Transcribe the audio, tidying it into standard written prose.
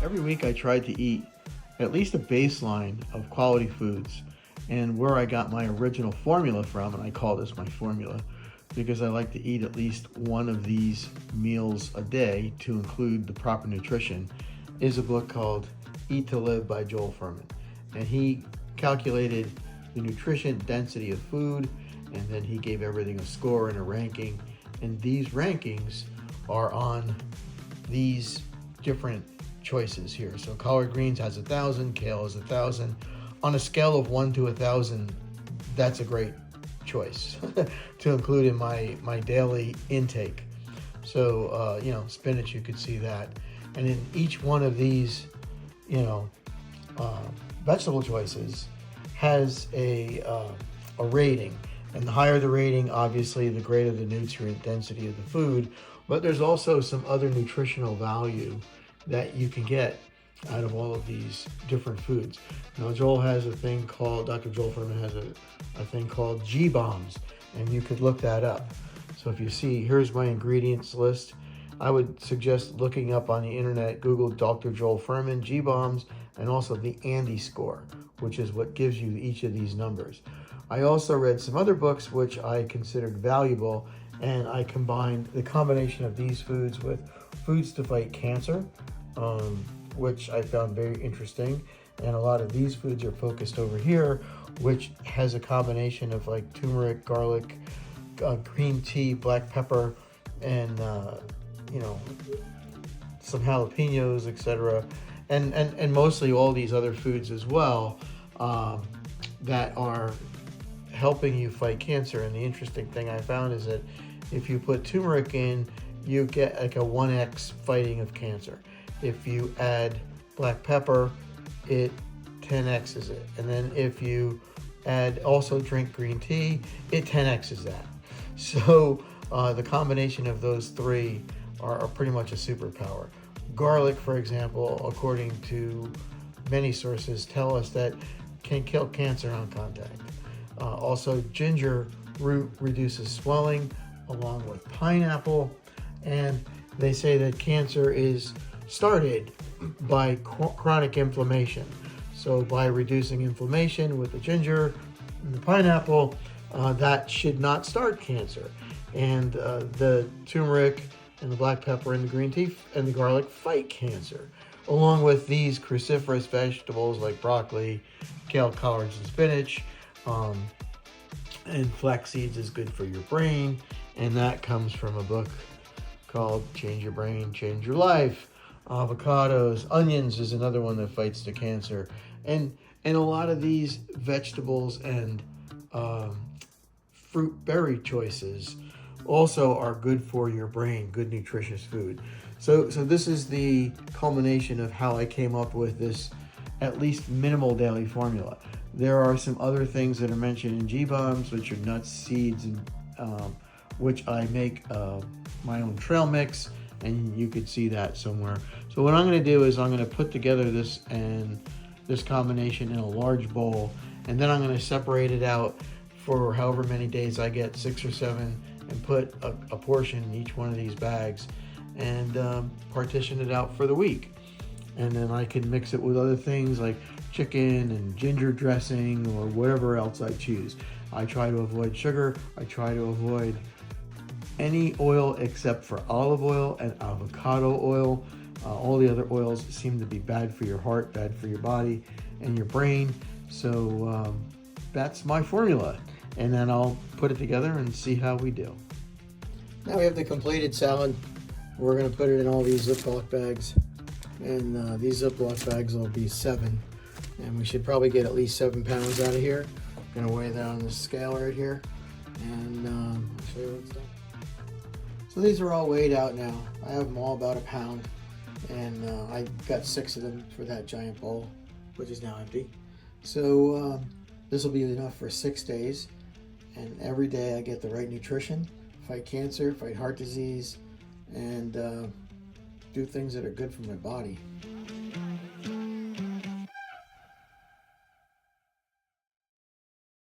Every week I tried to eat at least a baseline of quality foods, and where I got my original formula from, and I call this my formula because I like to eat at least one of these meals a day to include the proper nutrition, is a book called Eat to Live by Joel Fuhrman. And he calculated the nutrition density of food, and then he gave everything a score and a ranking. And these rankings are on these different choices here. So collard greens has 1,000, kale is 1,000. On a scale of 1 to 1,000, that's a great choice to include in my daily intake. So spinach, you could see that. And in each one of these, vegetable choices has a rating. And the higher the rating, obviously, the greater the nutrient density of the food. But there's also some other nutritional value that you can get out of all of these different foods. Now, Dr. Joel Fuhrman has a thing called G-BOMBs, and you could look that up. So if you see, here's my ingredients list. I would suggest looking up on the internet, Google Dr. Joel Fuhrman, G-BOMBs, and also the Andy score, which is what gives you each of these numbers. I also read some other books which I considered valuable, and I combined the combination of these foods with foods to fight cancer, which I found very interesting. And a lot of these foods are focused over here, which has a combination of like turmeric, garlic, green tea, black pepper, and some jalapenos, etc. And mostly all these other foods as well that are helping you fight cancer. And the interesting thing I found is that if you put turmeric in, you get like a 1x fighting of cancer. If you add black pepper, it 10x's it. And then if you drink green tea, it 10x's that. So the combination of those three are pretty much a superpower. Garlic, for example, according to many sources, tell us that can kill cancer on contact. Also, ginger root reduces swelling, along with pineapple, and they say that cancer is started by chronic inflammation. So by reducing inflammation with the ginger and the pineapple, that should not start cancer. And the turmeric and the black pepper and the green tea and the garlic fight cancer, along with these cruciferous vegetables like broccoli, kale, collards, and spinach. And flax seeds is good for your brain, and that comes from a book called Change Your Brain, Change Your Life. Avocados, onions is another one that fights the cancer, and a lot of these vegetables and fruit berry choices also are good for your brain, good nutritious food. So this is the culmination of how I came up with this at least minimal daily formula. There are some other things that are mentioned in G-BOMBs, which are nuts, seeds, and which I make my own trail mix, and you could see that somewhere. So what I'm going to do is I'm going to put together this combination in a large bowl, and then I'm going to separate it out for however many days I get, 6 or 7, and put a portion in each one of these bags and partition it out for the week. And then I can mix it with other things like chicken and ginger dressing or whatever else I choose. I try to avoid sugar. I try to avoid any oil except for olive oil and avocado oil. All the other oils seem to be bad for your heart, bad for your body and your brain. So that's my formula. And then I'll put it together and see how we do. Now we have the completed salad. We're going to put it in all these Ziploc bags. And these Ziploc bags will be 7. And we should probably get at least 7 pounds out of here. I'm going to weigh that on the scale right here. And I'll show you what's done. So these are all weighed out now. I have them all about a pound. And I got 6 of them for that giant bowl, which is now empty. So this will be enough for 6 days. And every day I get the right nutrition, fight cancer, fight heart disease, and do things that are good for my body.